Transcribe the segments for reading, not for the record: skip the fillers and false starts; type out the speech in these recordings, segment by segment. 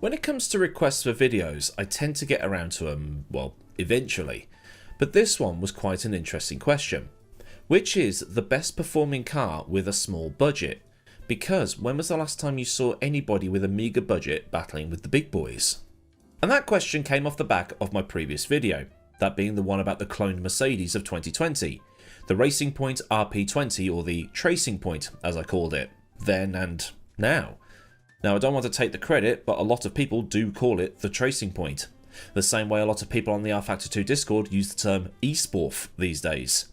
When it comes to requests for videos, I tend to get around to them, well, eventually. But this one was quite an interesting question. Which is the best performing car with a small budget? Because when was the last time you saw anybody with a meagre budget battling with the big boys? And that question came off the back of my previous video, that being the one about the cloned Mercedes of 2020, the Racing Point RP20, or the Tracing Point as I called it, then and now. Now I don't want to take the credit, but a lot of people do call it the Tracing Point, the same way a lot of people on the rFactor 2 Discord use the term eSporf these days.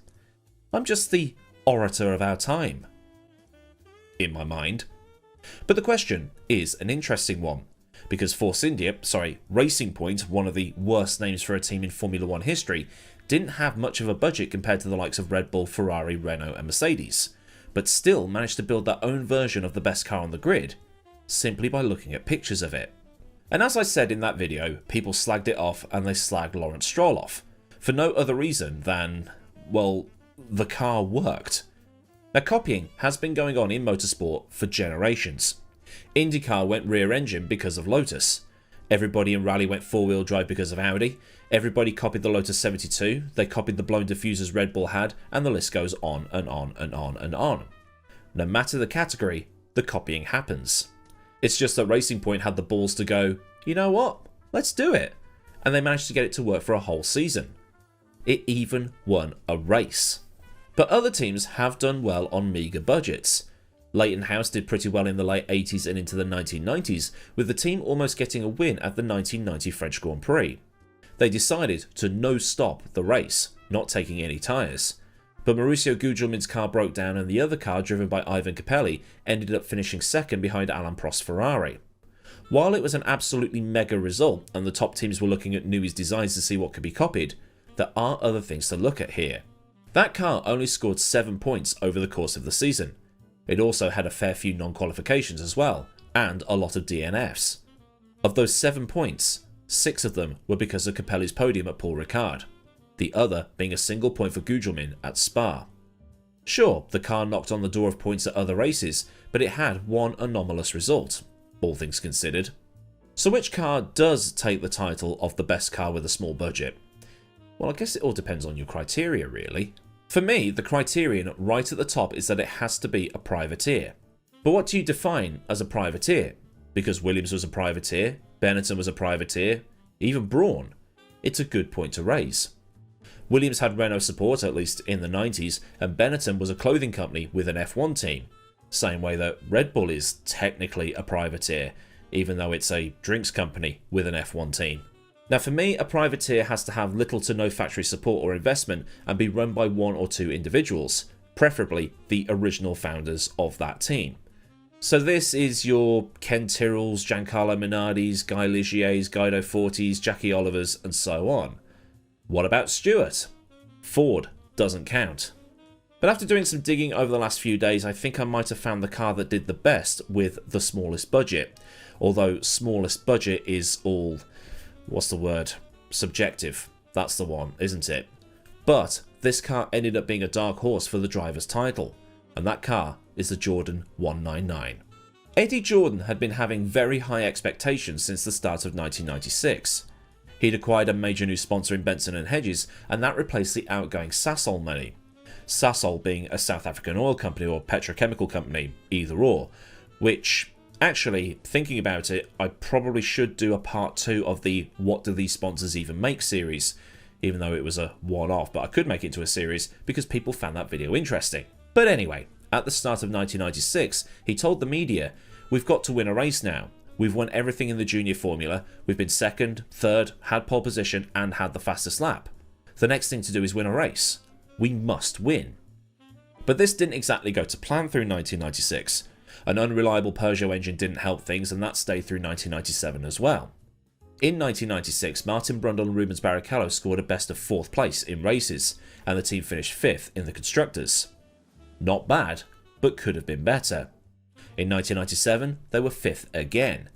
I'm just the orator of our time, in my mind. But the question is an interesting one, because Racing Point, one of the worst names for a team in Formula 1 history, didn't have much of a budget compared to the likes of Red Bull, Ferrari, Renault and Mercedes, but still managed to build their own version of the best car on the grid, simply by looking at pictures of it. And as I said in that video, people slagged it off and they slagged Lawrence Stroll off, for no other reason than, well, the car worked. Now copying has been going on in motorsport for generations. IndyCar went rear engine because of Lotus. Everybody in Rally went four-wheel drive because of Audi. Everybody copied the Lotus 72, they copied the blown diffusers Red Bull had, and the list goes on and on and on and on. No matter the category, the copying happens. It's just that Racing Point had the balls to go, you know what, let's do it. And they managed to get it to work for a whole season. It even won a race. But other teams have done well on meagre budgets. Leyton House did pretty well in the late 80s and into the 1990s, with the team almost getting a win at the 1990 French Grand Prix. They decided to no-stop the race, not taking any tyres. But Mauricio Gugelmin's car broke down and the other car, driven by Ivan Capelli, ended up finishing second behind Alain Prost's Ferrari. While it was an absolutely mega result and the top teams were looking at Newey's designs to see what could be copied, there are other things to look at here. That car only scored 7 points over the course of the season. It also had a fair few non-qualifications as well, and a lot of DNFs. Of those 7 points, 6 of them were because of Capelli's podium at Paul Ricard, the other being a single point for Gugelmin at Spa. Sure, the car knocked on the door of points at other races, but it had one anomalous result, all things considered. So which car does take the title of the best car with a small budget? Well, I guess it all depends on your criteria, really. For me, the criterion right at the top is that it has to be a privateer. But what do you define as a privateer? Because Williams was a privateer, Benetton was a privateer, even Brawn. It's a good point to raise. Williams had Renault support, at least in the 90s, and Benetton was a clothing company with an F1 team. Same way that Red Bull is technically a privateer, even though it's a drinks company with an F1 team. Now for me, a privateer has to have little to no factory support or investment and be run by 1 or 2 individuals, preferably the original founders of that team. So this is your Ken Tyrrells, Giancarlo Minardi's, Guy Ligier's, Guido Forti's, Jackie Oliver's and so on. What about Stewart? Ford doesn't count. But after doing some digging over the last few days, I think I might have found the car that did the best with the smallest budget. Although smallest budget is all, what's the word? Subjective. That's the one, isn't it? But this car ended up being a dark horse for the driver's title, and that car is the Jordan 199. Eddie Jordan had been having very high expectations since the start of 1996. He'd acquired a major new sponsor in Benson and Hedges, and that replaced the outgoing Sasol money. Sasol being a South African oil company or petrochemical company, either or, which, actually, thinking about it, I probably should do a part 2 of the What Do These Sponsors Even Make series, even though it was a one-off, but I could make it into a series because people found that video interesting. But anyway, at the start of 1996, he told the media, "We've got to win a race now. We've won everything in the junior formula. We've been second, third, had pole position and had the fastest lap. The next thing to do is win a race. We must win." But this didn't exactly go to plan through 1996. An unreliable Peugeot engine didn't help things, and that stayed through 1997 as well. In 1996, Martin Brundle and Rubens Barrichello scored a best of 4th place in races, and the team finished 5th in the Constructors. Not bad, but could have been better. In 1997, they were 5th again,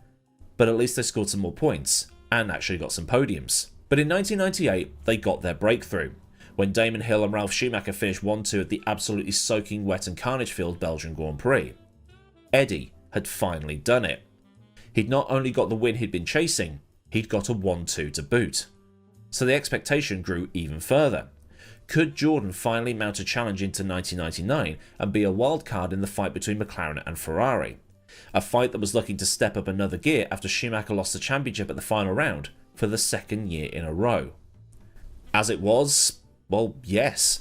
but at least they scored some more points, and actually got some podiums. But in 1998, they got their breakthrough, when Damon Hill and Ralf Schumacher finished 1-2 at the absolutely soaking wet and carnage-filled Belgian Grand Prix. Eddie had finally done it. He'd not only got the win he'd been chasing, he'd got a 1-2 to boot. So the expectation grew even further. Could Jordan finally mount a challenge into 1999 and be a wildcard in the fight between McLaren and Ferrari? A fight that was looking to step up another gear after Schumacher lost the championship at the final round for the second year in a row. As it was, well, yes,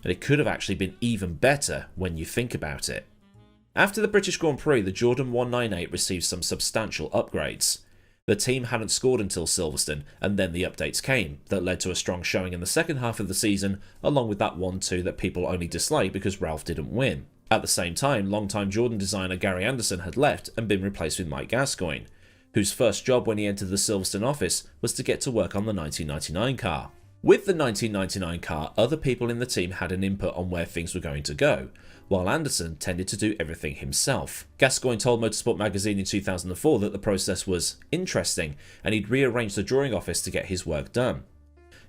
and it could have actually been even better when you think about it. After the British Grand Prix, the Jordan 198 received some substantial upgrades. The team hadn't scored until Silverstone, and then the updates came, that led to a strong showing in the second half of the season, along with that 1-2 that people only disliked because Ralph didn't win. At the same time, longtime Jordan designer Gary Anderson had left and been replaced with Mike Gascoigne, whose first job when he entered the Silverstone office was to get to work on the 1999 car. With the 1999 car, other people in the team had an input on where things were going to go, while Anderson tended to do everything himself. Gascoigne told Motorsport magazine in 2004 that the process was interesting and he'd rearranged the drawing office to get his work done.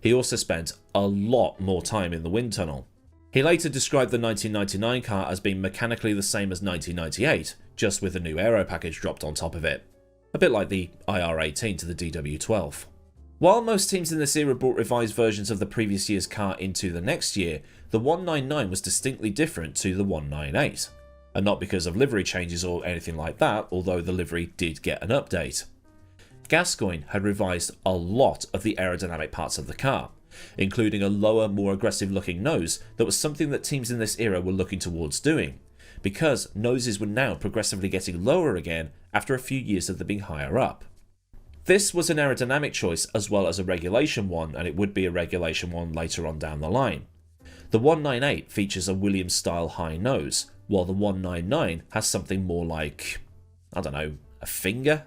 He also spent a lot more time in the wind tunnel. He later described the 1999 car as being mechanically the same as 1998, just with a new aero package dropped on top of it. A bit like the IR18 to the DW12. While most teams in this era brought revised versions of the previous year's car into the next year, the 199 was distinctly different to the 198. And not because of livery changes or anything like that, although the livery did get an update. Gascoigne had revised a lot of the aerodynamic parts of the car, including a lower, more aggressive looking nose that was something that teams in this era were looking towards doing, because noses were now progressively getting lower again after a few years of them being higher up. This was an aerodynamic choice as well as a regulation one, and it would be a regulation one later on down the line. The 198 features a Williams-style high nose, while the 199 has something more like, I don't know, a finger?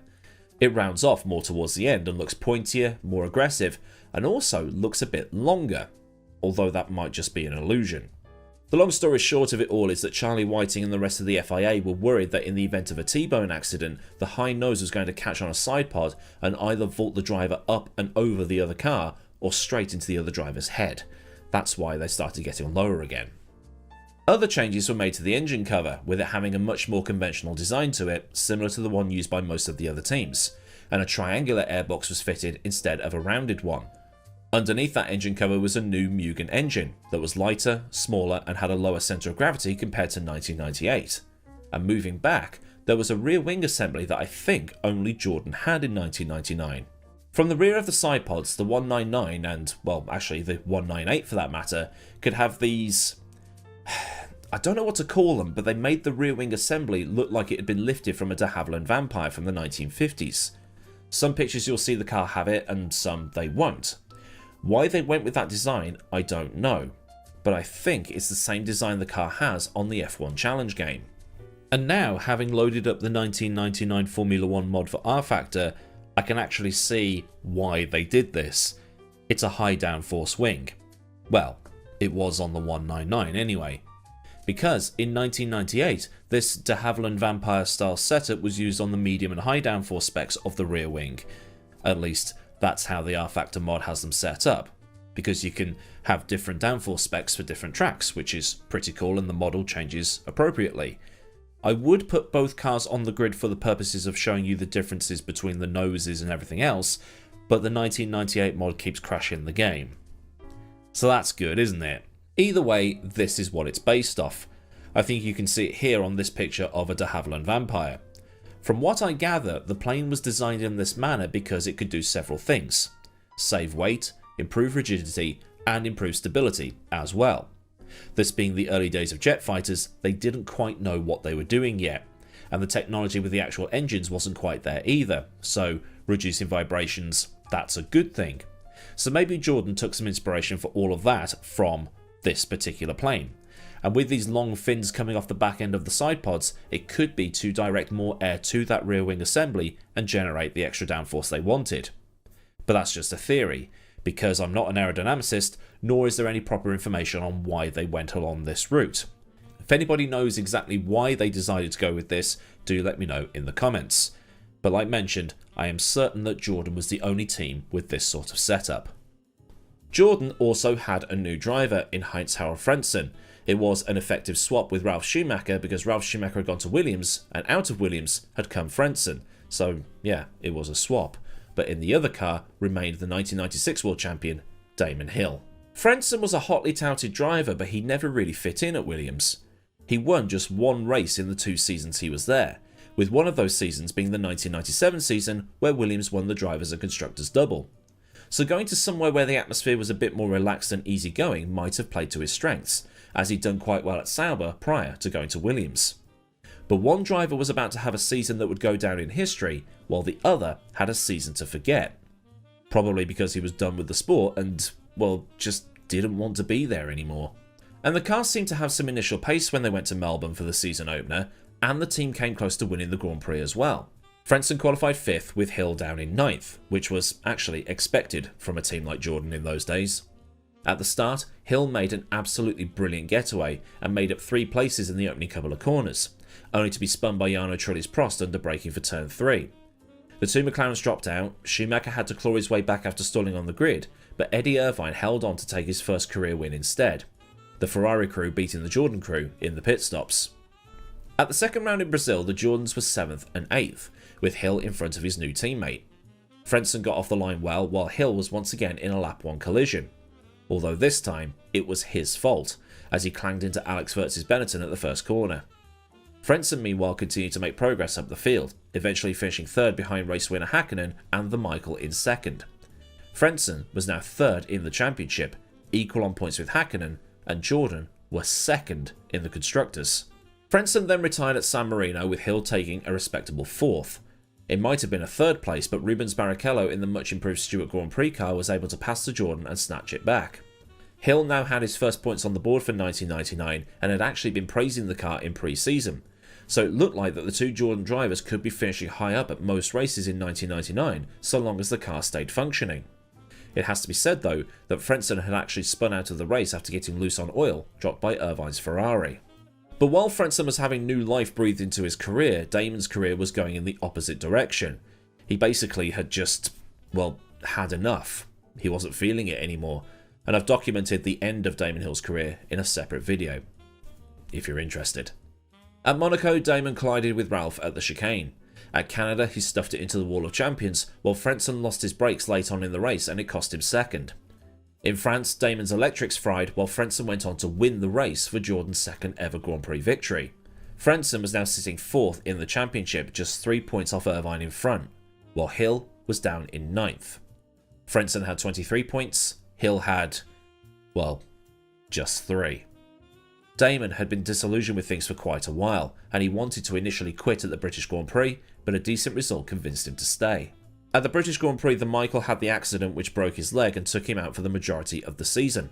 It rounds off more towards the end and looks pointier, more aggressive, and also looks a bit longer, although that might just be an illusion. The long story short of it all is that Charlie Whiting and the rest of the FIA were worried that in the event of a T-bone accident, the high nose was going to catch on a side pod and either vault the driver up and over the other car or straight into the other driver's head. That's why they started getting lower again. Other changes were made to the engine cover, with it having a much more conventional design to it, similar to the one used by most of the other teams, and a triangular airbox was fitted instead of a rounded one. Underneath that engine cover was a new Mugen engine that was lighter, smaller, and had a lower centre of gravity compared to 1998. And moving back, there was a rear wing assembly that I think only Jordan had in 1999. From the rear of the side pods, the 199 and, well, actually the 198 for that matter, could have these... I don't know what to call them, but they made the rear wing assembly look like it had been lifted from a de Havilland Vampire from the 1950s. Some pictures you'll see the car have it, and some they won't. Why they went with that design, I don't know, but I think it's the same design the car has on the F1 Challenge game. And now, having loaded up the 1999 Formula 1 mod for R-Factor, I can actually see why they did this. It's a high downforce wing. Well, it was on the 199 anyway. Because in 1998, this de Havilland Vampire style setup was used on the medium and high downforce specs of the rear wing. At least, that's how the R-Factor mod has them set up, because you can have different downforce specs for different tracks, which is pretty cool, and the model changes appropriately. I would put both cars on the grid for the purposes of showing you the differences between the noses and everything else, but the 1998 mod keeps crashing the game. So that's good, isn't it? Either way, this is what it's based off. I think you can see it here on this picture of a de Havilland Vampire. From what I gather, the plane was designed in this manner because it could do several things. Save weight, improve rigidity, and improve stability as well. This being the early days of jet fighters, they didn't quite know what they were doing yet, and the technology with the actual engines wasn't quite there either, so reducing vibrations, that's a good thing. So maybe Jordan took some inspiration for all of that from this particular plane. And with these long fins coming off the back end of the side pods, it could be to direct more air to that rear wing assembly and generate the extra downforce they wanted. But that's just a theory, because I'm not an aerodynamicist, nor is there any proper information on why they went along this route. If anybody knows exactly why they decided to go with this, do let me know in the comments. But like mentioned, I am certain that Jordan was the only team with this sort of setup. Jordan also had a new driver in Heinz Harald Frentzen. It was an effective swap with Ralf Schumacher because Ralf Schumacher had gone to Williams, and out of Williams had come Frentzen, So yeah, it was a swap. But in the other car remained the 1996 world champion, Damon Hill. Frentzen was a hotly touted driver, but he never really fit in at Williams. He won just one race in the 2 seasons he was there, with one of those seasons being the 1997 season where Williams won the Drivers' and Constructors' double. So going to somewhere where the atmosphere was a bit more relaxed and easygoing might have played to his strengths, as he'd done quite well at Sauber prior to going to Williams. But one driver was about to have a season that would go down in history, while the other had a season to forget. Probably because he was done with the sport and, well, just didn't want to be there anymore. And the car seemed to have some initial pace when they went to Melbourne for the season opener, and the team came close to winning the Grand Prix as well. Frentzen qualified 5th with Hill down in 9th, which was actually expected from a team like Jordan in those days. At the start, Hill made an absolutely brilliant getaway and made up 3 places in the opening couple of corners, only to be spun by Jarno Trulli's Prost under braking for turn 3. The 2 McLarens dropped out, Schumacher had to claw his way back after stalling on the grid, but Eddie Irvine held on to take his first career win instead, the Ferrari crew beating the Jordan crew in the pit stops. At the second round in Brazil, the Jordans were 7th and 8th, with Hill in front of his new teammate. Frentzen got off the line well, while Hill was once again in a lap 1 collision. Although this time, it was his fault, as he clanged into Alex Wurtz's Benetton at the first corner. Frentzen meanwhile continued to make progress up the field, eventually finishing 3rd behind race winner Hakkinen and the Michael in 2nd. Frentzen was now 3rd in the championship, equal on points with Hakkinen, and Jordan were 2nd in the Constructors. Frentzen then retired at San Marino, with Hill taking a respectable 4th. It might have been a 3rd place, but Rubens Barrichello in the much improved Stewart Grand Prix car was able to pass to Jordan and snatch it back. Hill now had his first points on the board for 1999 and had actually been praising the car in pre-season, so it looked like that the 2 Jordan drivers could be finishing high up at most races in 1999 so long as the car stayed functioning. It has to be said though that Frentzen had actually spun out of the race after getting loose on oil dropped by Irvine's Ferrari. But while Frentzen was having new life breathed into his career, Damon's career was going in the opposite direction. He basically had just, well, had enough. He wasn't feeling it anymore, and I've documented the end of Damon Hill's career in a separate video, if you're interested. At Monaco, Damon collided with Ralph at the chicane. At Canada, he stuffed it into the wall of champions, while Frentzen lost his brakes late on in the race and it cost him 2nd. In France, Damon's electrics fried while Frentzen went on to win the race for Jordan's 2nd ever Grand Prix victory. Frentzen was now sitting 4th in the championship, just 3 points off Irvine in front, while Hill was down in 9th. Frentzen had 23 points, Hill had, well, just 3. Damon had been disillusioned with things for quite a while, and he wanted to initially quit at the British Grand Prix, but a decent result convinced him to stay. At the British Grand Prix, the Michael had the accident which broke his leg and took him out for the majority of the season.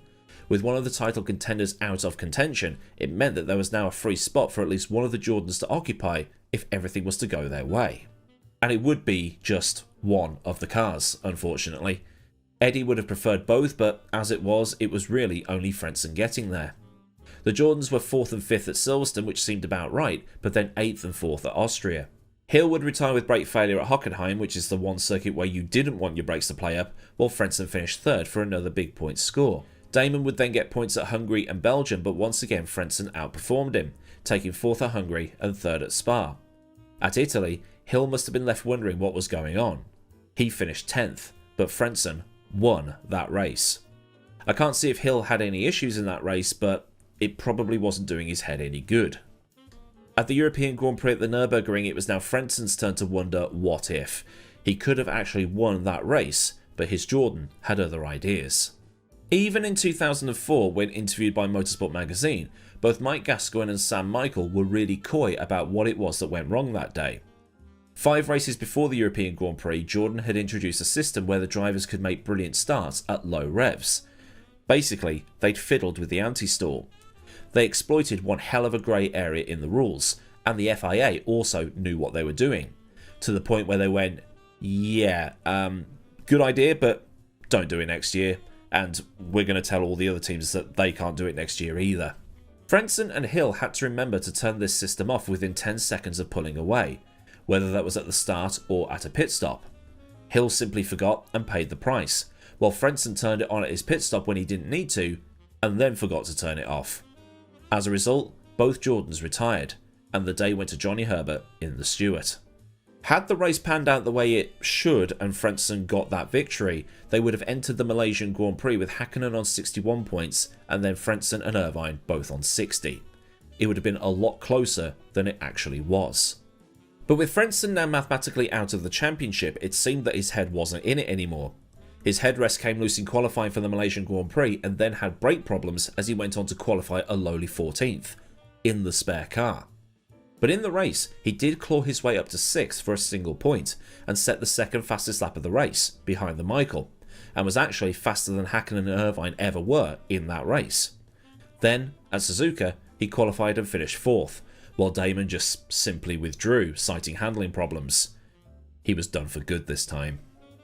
With one of the title contenders out of contention, it meant that there was now a free spot for at least one of the Jordans to occupy if everything was to go their way. And it would be just one of the cars, unfortunately. Eddie would have preferred both, but as it was really only Frentzen getting there. The Jordans were 4th and 5th at Silverstone, which seemed about right, but then 8th and 4th at Austria. Hill would retire with brake failure at Hakkinen, which is the one circuit where you didn't want your brakes to play up, while Frentzen finished 3rd for another big point score. Damon would then get points at Hungary and Belgium, but once again Frentzen outperformed him, taking 4th at Hungary and 3rd at Spa. At Italy, Hill must have been left wondering what was going on. He finished 10th, but Frentzen won that race. I can't see if Hill had any issues in that race, but it probably wasn't doing his head any good. At the European Grand Prix at the Nurburgring, it was now Frentzen's turn to wonder what if. He could have actually won that race, but his Jordan had other ideas. Even in 2004, when interviewed by Motorsport magazine, both Mike Gascoigne and Sam Michael were really coy about what it was that went wrong that day. 5 races before the European Grand Prix, Jordan had introduced a system where the drivers could make brilliant starts at low revs. Basically, they'd fiddled with the anti-stall. They exploited one hell of a grey area in the rules, and the FIA also knew what they were doing, to the point where they went, yeah, good idea, but don't do it next year, and we're going to tell all the other teams that they can't do it next year either. Frentzen and Hill had to remember to turn this system off within 10 seconds of pulling away, whether that was at the start or at a pit stop. Hill simply forgot and paid the price, while Frentzen turned it on at his pit stop when he didn't need to, and then forgot to turn it off. As a result, both Jordans retired, and the day went to Johnny Herbert in the Stewart. Had the race panned out the way it should and Frentzen got that victory, they would have entered the Malaysian Grand Prix with Hakkinen on 61 points and then Frentzen and Irvine both on 60. It would have been a lot closer than it actually was. But with Frentzen now mathematically out of the championship, it seemed that his head wasn't in it anymore. His headrest came loose in qualifying for the Malaysian Grand Prix and then had brake problems as he went on to qualify a lowly 14th in the spare car. But in the race, he did claw his way up to 6th for a single point and set the second fastest lap of the race, behind the Michael, and was actually faster than Hakkinen and Irvine ever were in that race. Then, at Suzuka, he qualified and finished 4th, while Damon just simply withdrew, citing handling problems. He was done for good this time.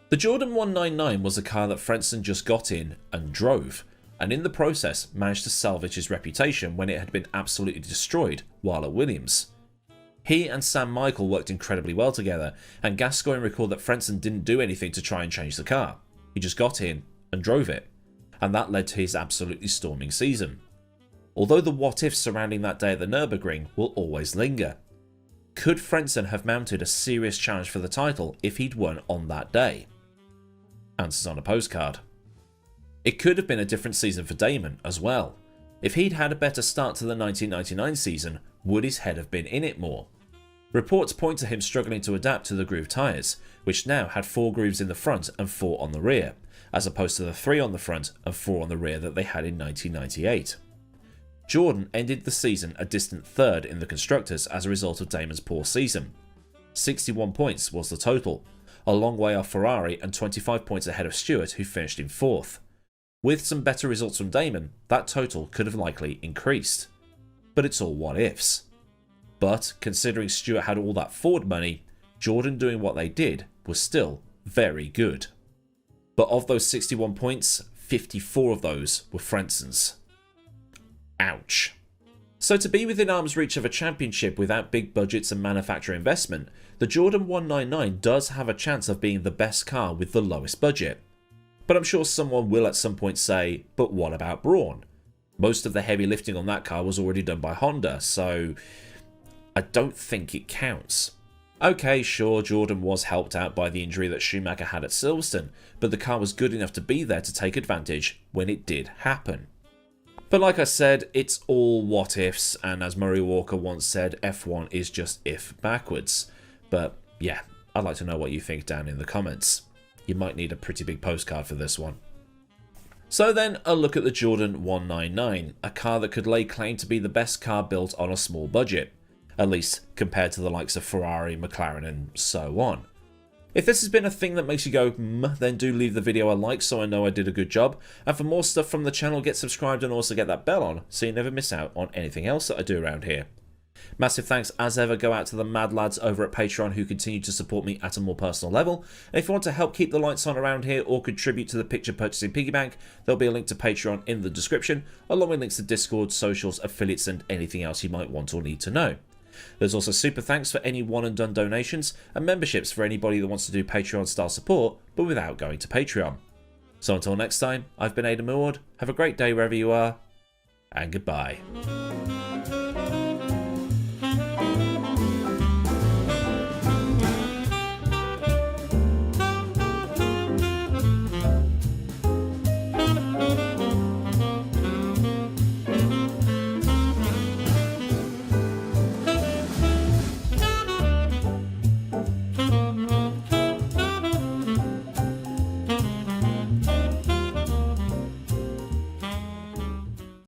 The Jordan 199 was a car that Frentzen just got in and drove, and in the process managed to salvage his reputation when it had been absolutely destroyed while at Williams. He and Sam Michael worked incredibly well together, and Gascoigne recalled that Frentzen didn't do anything to try and change the car. He just got in and drove it, and that led to his absolutely storming season. Although the what-ifs surrounding that day at the Nurburgring will always linger. Could Frentzen have mounted a serious challenge for the title if he'd won on that day? Answers on a postcard. It could have been a different season for Damon as well. If he'd had a better start to the 1999 season, would his head have been in it more? Reports point to him struggling to adapt to the groove tyres, which now had 4 grooves in the front and 4 on the rear, as opposed to the 3 on the front and 4 on the rear that they had in 1998. Jordan ended the season a distant 3rd in the Constructors as a result of Damon's poor season. 61 points was the total, a long way off Ferrari and 25 points ahead of Stewart, who finished in 4th. With some better results from Damon, that total could have likely increased. But it's all what ifs. But considering Stewart had all that Ford money, Jordan doing what they did was still very good. But of those 61 points, 54 of those were Frentzen's. Ouch. So to be within arm's reach of a championship without big budgets and manufacturer investment, the Jordan 199 does have a chance of being the best car with the lowest budget. But I'm sure someone will at some point say, but what about Brawn? Most of the heavy lifting on that car was already done by Honda, so I don't think it counts. Okay, sure, Jordan was helped out by the injury that Schumacher had at Silverstone, but the car was good enough to be there to take advantage when it did happen. But like I said, it's all what ifs, and as Murray Walker once said, F1 is just if backwards. But yeah, I'd like to know what you think down in the comments. You might need a pretty big postcard for this one. So then, a look at the Jordan 199, a car that could lay claim to be the best car built on a small budget, at least compared to the likes of Ferrari, McLaren and so on. If this has been a thing that makes you go, then do leave the video a like so I know I did a good job. And for more stuff from the channel, get subscribed and also get that bell on so you never miss out on anything else that I do around here. Massive thanks as ever go out to the mad lads over at Patreon who continue to support me at a more personal level. And if you want to help keep the lights on around here or contribute to the picture purchasing piggy bank, there'll be a link to Patreon in the description, along with links to Discord, socials, affiliates and anything else you might want or need to know. There's also super thanks for any one and done donations and memberships for anybody that wants to do Patreon style support but without going to Patreon. So until next time, I've been Millward, have a great day wherever you are, and goodbye.